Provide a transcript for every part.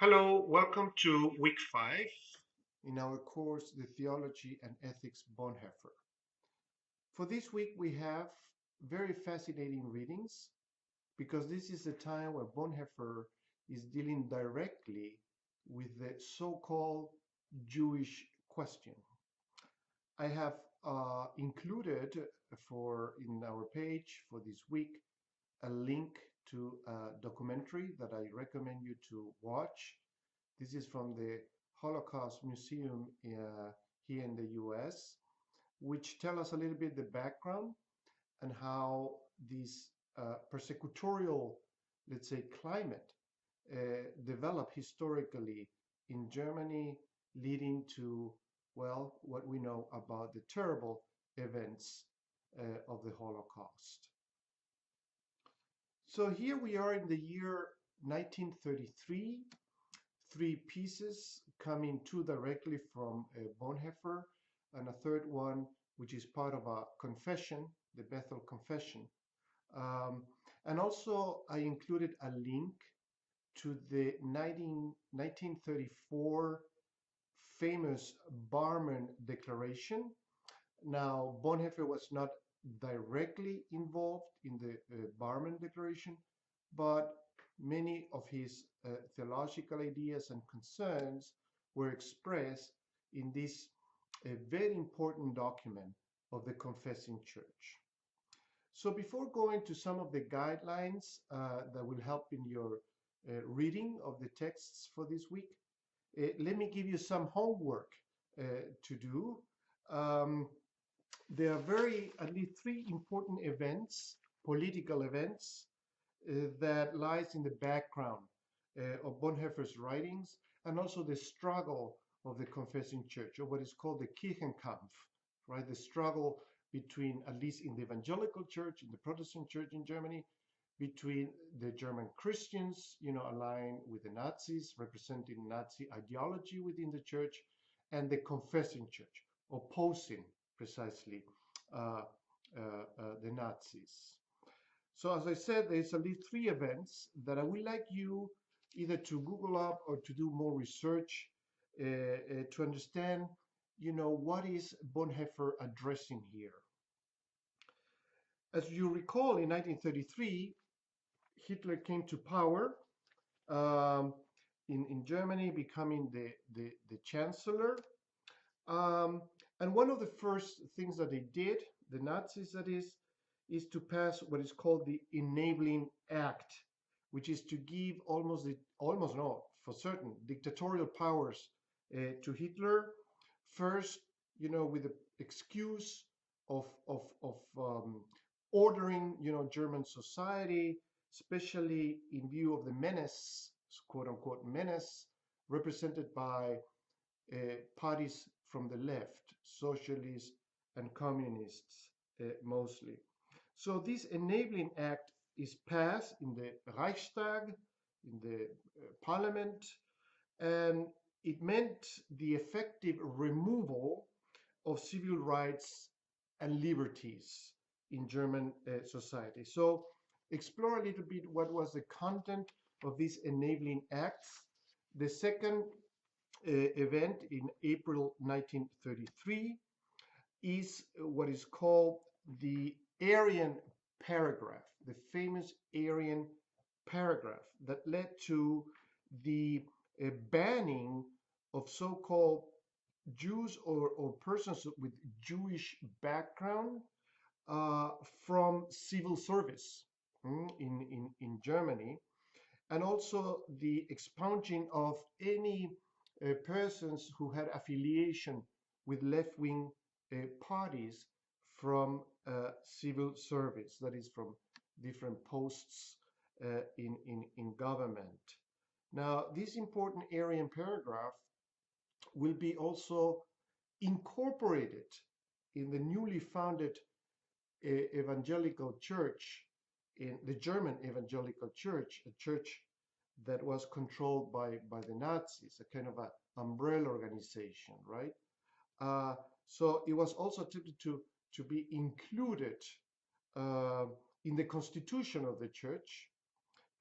Hello, welcome to week 5 in our course, The Theology and Ethics Bonhoeffer. For this week, we have very fascinating readings because this is the time where Bonhoeffer is dealing directly with the so-called Jewish question. I have included in our page for this week a link to a documentary that I recommend you to watch. This is from the Holocaust Museum here in the US, which tell us a little bit the background and how this persecutorial, let's say, climate developed historically in Germany, leading to, well, what we know about the terrible events of the Holocaust. So here we are in the year 1933, three pieces coming two directly from Bonhoeffer, and a third one which is part of a confession, the Bethel Confession. And also I included a link to the 1934 famous Barmen Declaration. Now, Bonhoeffer was not directly involved in the Barmen Declaration, but many of his theological ideas and concerns were expressed in this very important document of the Confessing Church. So before going to some of the guidelines that will help in your reading of the texts for this week, let me give you some homework to do. There are at least three important events, political events, that lies in the background of Bonhoeffer's writings, and also the struggle of the Confessing Church, or what is called the Kirchenkampf, right? The struggle between, at least in the evangelical church, in the Protestant church in Germany, between the German Christians, aligned with the Nazis, representing Nazi ideology within the church, and the Confessing Church, opposing precisely the Nazis. So as I said, there's at least three events that I would like you either to Google up or to do more research to understand, what is Bonhoeffer addressing here. As you recall, in 1933, Hitler came to power in Germany, becoming the chancellor. And one of the first things that they did, the Nazis that is to pass what is called the Enabling Act, which is to give almost no, for certain, dictatorial powers to Hitler. First, with the excuse of ordering, German society, especially in view of the menace, quote unquote menace, represented by parties from the left, socialists and communists mostly. So this Enabling Act is passed in the Reichstag, in the parliament, and it meant the effective removal of civil rights and liberties in German society. So explore a little bit what was the content of these Enabling Acts. The second event in April 1933 is what is called the Aryan paragraph, the famous Aryan paragraph that led to the banning of so-called Jews or persons with Jewish background from civil service in Germany, and also the expunging of any persons who had affiliation with left-wing parties from civil service, that is from different posts in government. Now, this important Aryan paragraph will be also incorporated in the newly founded evangelical church, in the German evangelical church, a church that was controlled by the Nazis, a kind of an umbrella organization, right? So it was also attempted to be included in the constitution of the church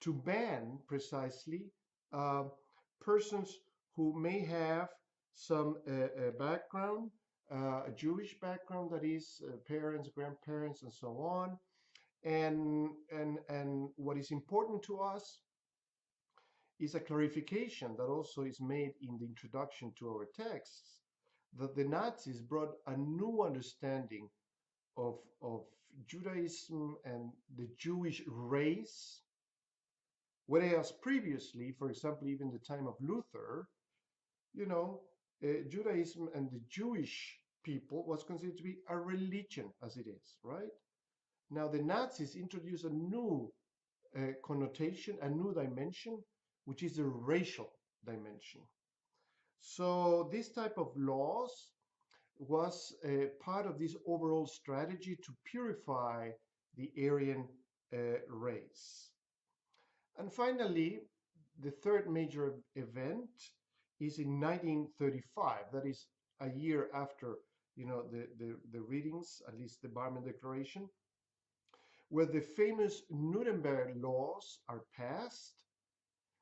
to ban precisely persons who may have some background, a Jewish background, that is, parents, grandparents, and so on. And what is important to us is a clarification that also is made in the introduction to our texts, that the Nazis brought a new understanding of Judaism and the Jewish race, whereas previously, for example, even the time of Luther, you know, Judaism and the Jewish people was considered to be a religion as it is, right? Now the Nazis introduced a new connotation, a new dimension, which is the racial dimension. So this type of laws was part of this overall strategy to purify the Aryan race. And finally, the third major event is in 1935. That is a year after, the readings, at least the Barmen Declaration, where the famous Nuremberg laws are passed,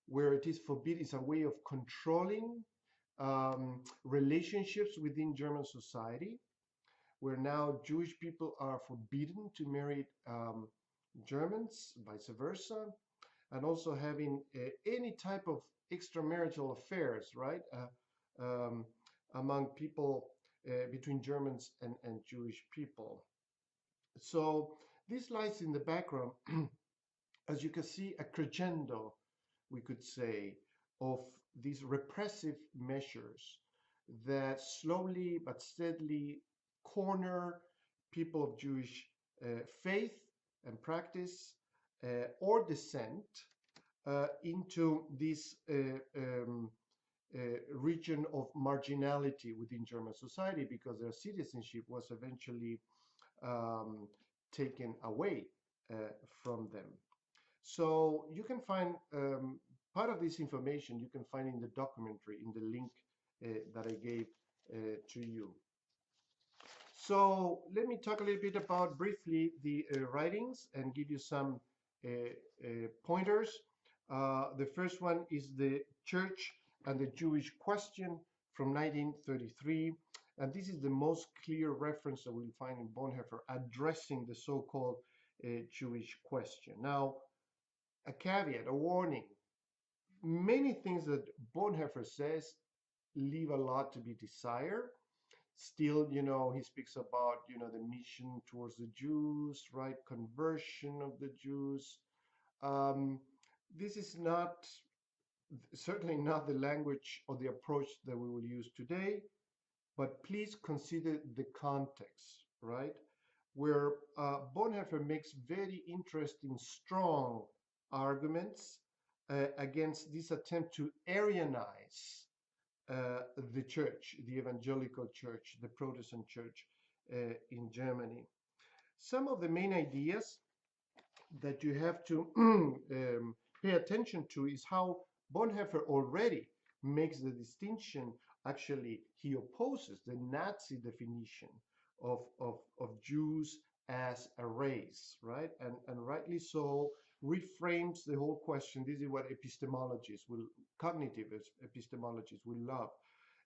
where it is forbidden, it's a way of controlling relationships within German society, where now Jewish people are forbidden to marry Germans, vice versa, and also having any type of extramarital affairs, right, among people between Germans and Jewish people. So this lies in the background, as you can see, a crescendo, we could say, of these repressive measures that slowly but steadily corner people of Jewish faith and practice or descent into this region of marginality within German society, because their citizenship was eventually taken away from them. So you can find part of this information you can find in the documentary, in the link that I gave to you. So let me talk a little bit about briefly the writings and give you some pointers. The first one is the Church and the Jewish Question from 1933. And this is the most clear reference that we'll find in Bonhoeffer addressing the so-called Jewish question. Now, a caveat, a warning. Many things that Bonhoeffer says leave a lot to be desired. Still, he speaks about, the mission towards the Jews, right? Conversion of the Jews. This is certainly not the language or the approach that we will use today, but please consider the context, right? Where Bonhoeffer makes very interesting, strong arguments against this attempt to Aryanize the church, the evangelical church, the Protestant church in Germany. Some of the main ideas that you have to pay attention to is how Bonhoeffer already makes the distinction. Actually, he opposes the Nazi definition of Jews as a race, right? And rightly so, reframes the whole question. This is what cognitive epistemologists will love.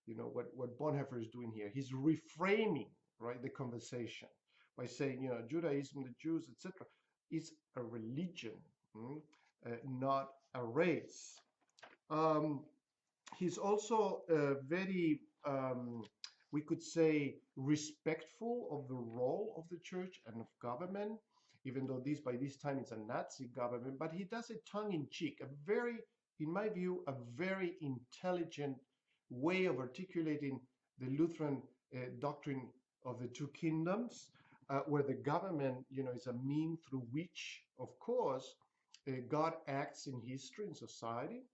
What Bonhoeffer is doing here. He's reframing, right, the conversation by saying, Judaism, the Jews, etc., is a religion, not a race. He's also very, we could say, respectful of the role of the church and of government, even though by this time it's a Nazi government, but he does it tongue-in-cheek, in my view, a very intelligent way of articulating the Lutheran doctrine of the two kingdoms, where the government, is a mean through which, of course, God acts in history and society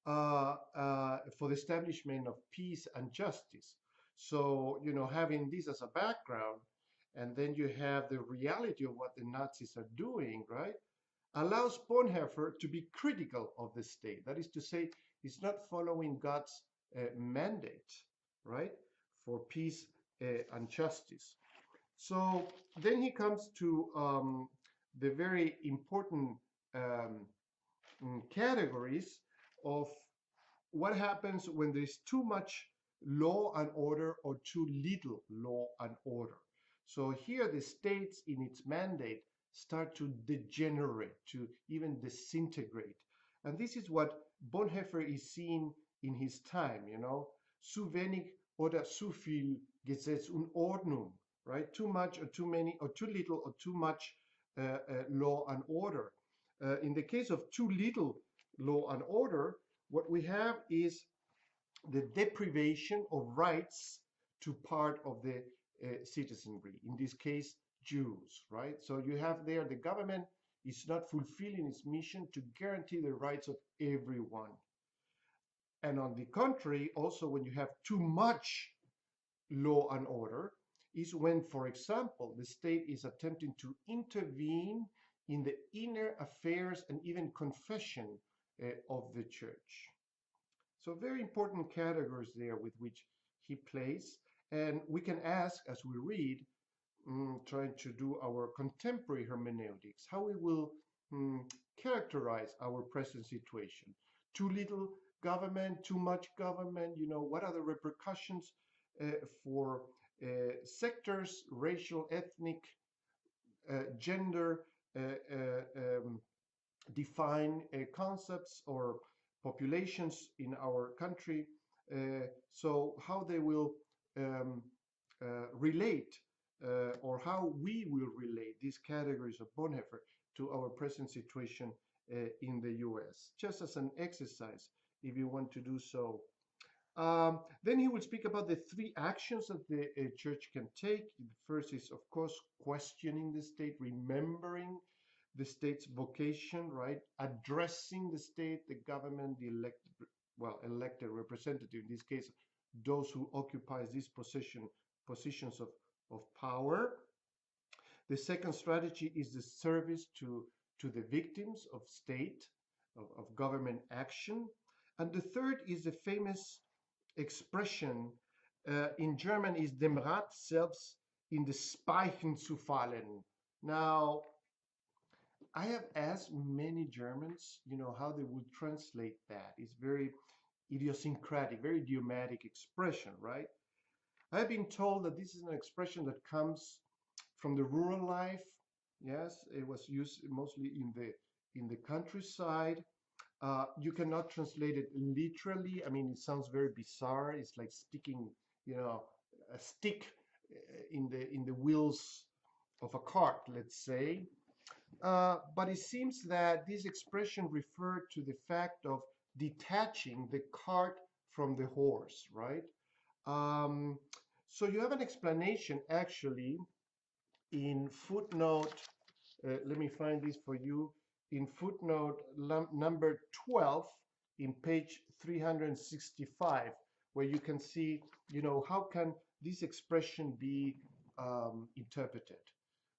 for the establishment of peace and justice. So, having this as a background, and then you have the reality of what the Nazis are doing, right, allows Bonhoeffer to be critical of the state. That is to say, he's not following God's mandate, right, for peace and justice. So then he comes to the very important categories of what happens when there's too much law and order or too little law and order. So here the states in its mandate start to degenerate, to even disintegrate. And this is what Bonhoeffer is seeing in his time, zu wenig oder zu viel Gesetz und Ordnung, right? Too much or too many or too little or too much law and order. In the case of too little law and order, what we have is the deprivation of rights to part of the citizenry, in this case, Jews, right? So you have there the government is not fulfilling its mission to guarantee the rights of everyone. And on the contrary, also when you have too much law and order, is when, for example, the state is attempting to intervene in the inner affairs and even confession of the church. So very important categories there with which he plays. And we can ask as we read, trying to do our contemporary hermeneutics, how we will characterize our present situation. Too little government, too much government, what are the repercussions for sectors, racial, ethnic, gender, define concepts or populations in our country, so how they will relate or how we will relate these categories of Bonhoeffer to our present situation in the US, just as an exercise if you want to do so. Then he will speak about the three actions that the church can take. The first is, of course, questioning the state, remembering the state's vocation, right? Addressing the state, the government, the elected representative, in this case, those who occupy these positions of power. The second strategy is the service to the victims of state, of government action. And the third is the famous expression in German is dem Rat selbst in the Speichen zu fallen. Now, I have asked many Germans, how they would translate that. It's very idiosyncratic, very idiomatic expression, right? I've been told that this is an expression that comes from the rural life. Yes, it was used mostly in the countryside. You cannot translate it literally. I mean, it sounds very bizarre. It's like sticking, a stick in the wheels of a cart, let's say. But it seems that this expression referred to the fact of detaching the cart from the horse, right? So you have an explanation actually in footnote, let me find this for you, in footnote number 12 in page 365, where you can see, how can this expression be interpreted.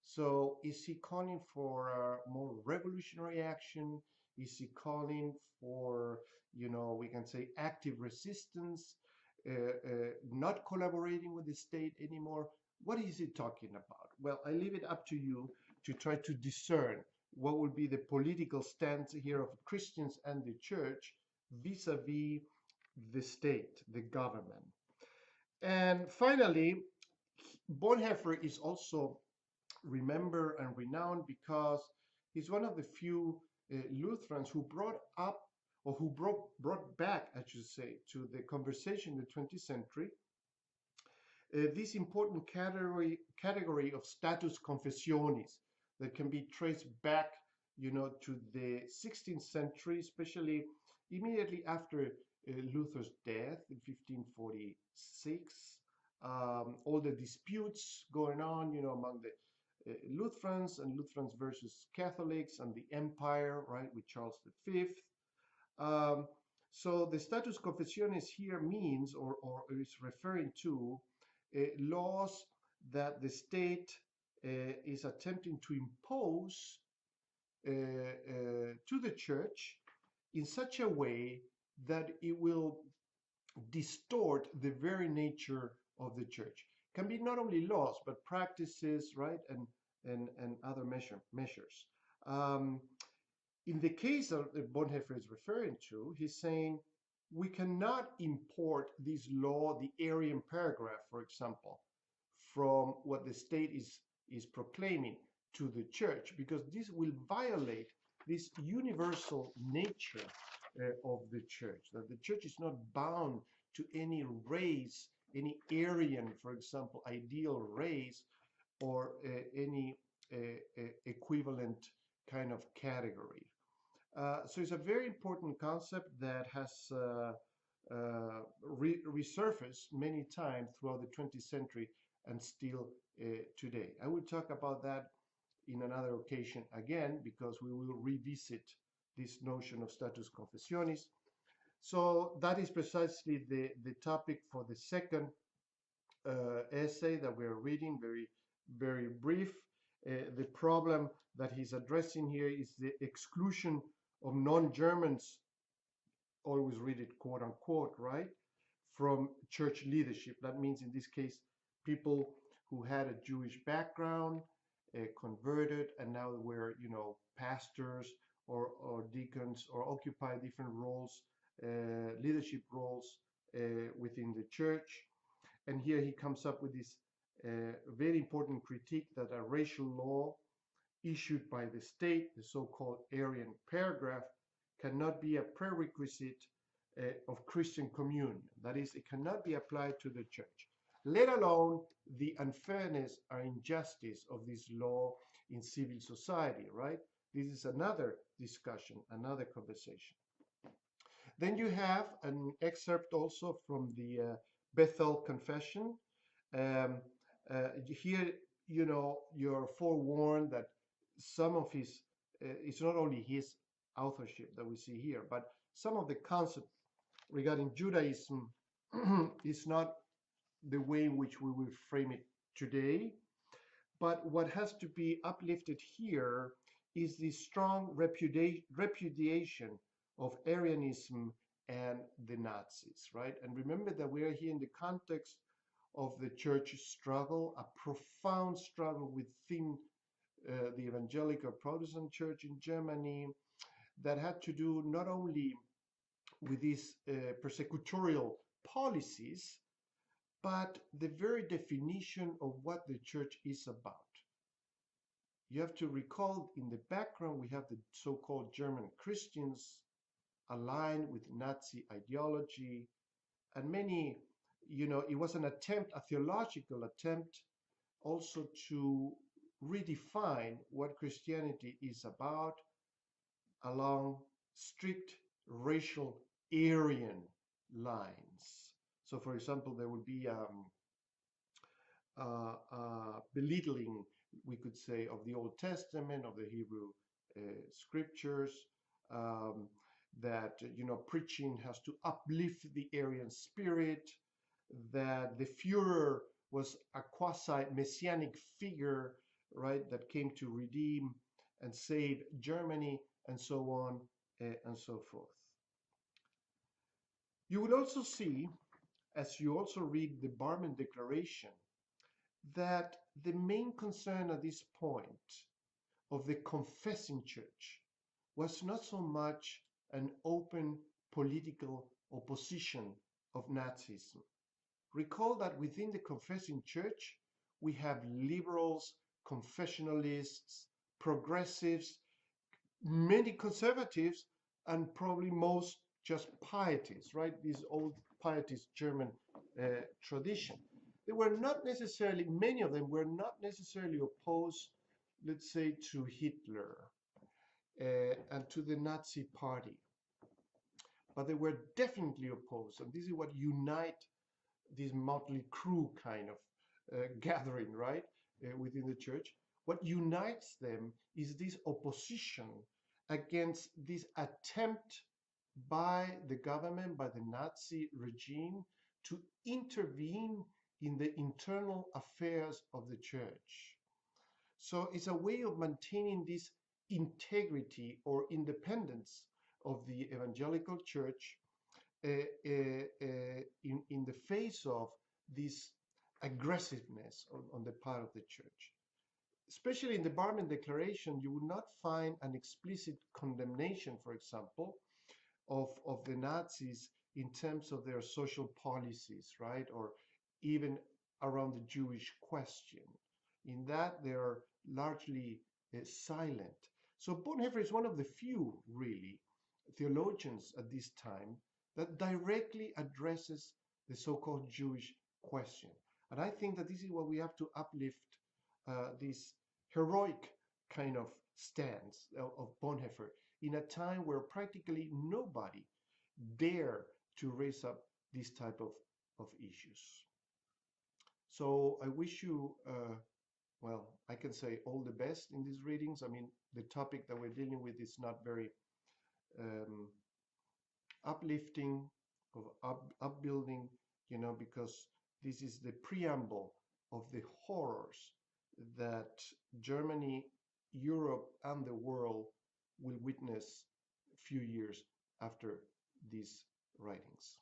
So is he calling for more revolutionary action? Is he calling for, we can say active resistance, not collaborating with the state anymore? What is he talking about? Well, I leave it up to you to try to discern what will be the political stance here of Christians and the church vis-a-vis the state, the government. And finally, Bonhoeffer is also remembered and renowned because he's one of the few Lutherans who brought up, or who brought back, I should say, to the conversation in the 20th century, this important category of status confessionis that can be traced back, to the 16th century, especially immediately after Luther's death in 1546. All the disputes going on, among the Lutherans and Lutherans versus Catholics and the empire, right, with Charles V. So the status confessionis here means, or is referring to, laws that the state is attempting to impose to the church in such a way that it will distort the very nature of the church. Can be not only laws, but practices, right, and other measures. In the case of Bonhoeffer is referring to, he's saying we cannot import this law, the Aryan paragraph, for example, from what the state is proclaiming to the church, because this will violate this universal nature of the church, that the church is not bound to any race, any Aryan, for example, ideal race, or any equivalent kind of category. So it's a very important concept that has resurfaced many times throughout the 20th century and still today. I will talk about that in another occasion again, because we will revisit this notion of status confessionis. So that is precisely the topic for the second essay that we're reading, very brief. The problem that he's addressing here is the exclusion of non-Germans, always read it quote unquote, right, from church leadership. That means in this case, people who had a Jewish background, converted, and now were, pastors or deacons, or occupy different roles, leadership roles within the church. And here he comes up with this very important critique that a racial law issued by the state, the so-called Aryan paragraph, cannot be a prerequisite of Christian communion. That is, it cannot be applied to the church, let alone the unfairness or injustice of this law in civil society, right? This is another discussion, another conversation. Then you have an excerpt also from the Bethel Confession. Um, Here, you're forewarned that some of his, it's not only his authorship that we see here, but some of the concept regarding Judaism is not the way in which we will frame it today. But what has to be uplifted here is the strong repudiation of Aryanism and the Nazis, right? And remember that we are here in the context of the church struggle, a profound struggle within the evangelical Protestant church in Germany, that had to do not only with these persecutorial policies, but the very definition of what the church is about. You have to recall, in the background, we have the so-called German Christians aligned with Nazi ideology, and many, it was an attempt, a theological attempt, also to redefine what Christianity is about along strict racial Aryan lines. So, for example, there would be belittling, we could say, of the Old Testament, of the Hebrew scriptures, that, preaching has to uplift the Aryan spirit, that the Führer was a quasi-messianic figure, right, that came to redeem and save Germany, and so on and so forth. You will also see, as you also read the Barmen Declaration, that the main concern at this point of the confessing church was not so much an open political opposition of Nazism. Recall that within the confessing church, we have liberals, confessionalists, progressives, many conservatives, and probably most just pietists, right? This old pietist German tradition. They were not necessarily, many of them were not necessarily opposed, let's say, to Hitler and to the Nazi party. But they were definitely opposed, and this is what unite this motley crew kind of gathering, right, within the church. What unites them is this opposition against this attempt by the government, by the Nazi regime, to intervene in the internal affairs of the church. So it's a way of maintaining this integrity or independence of the evangelical church in the face of this aggressiveness on the part of the church. Especially in the Barmen Declaration, you will not find an explicit condemnation, for example, of the Nazis in terms of their social policies, right? Or even around the Jewish question. In that, they are largely silent. So Bonhoeffer is one of the few, really, theologians at this time that directly addresses the so-called Jewish question. And I think that this is what we have to uplift this heroic kind of stance of Bonhoeffer in a time where practically nobody dare to raise up this type of issues. So I wish you, well, I can say all the best in these readings. I mean, the topic that we're dealing with is not very um, uplifting, of upbuilding, because this is the preamble of the horrors that Germany, Europe, and the world will witness a few years after these writings.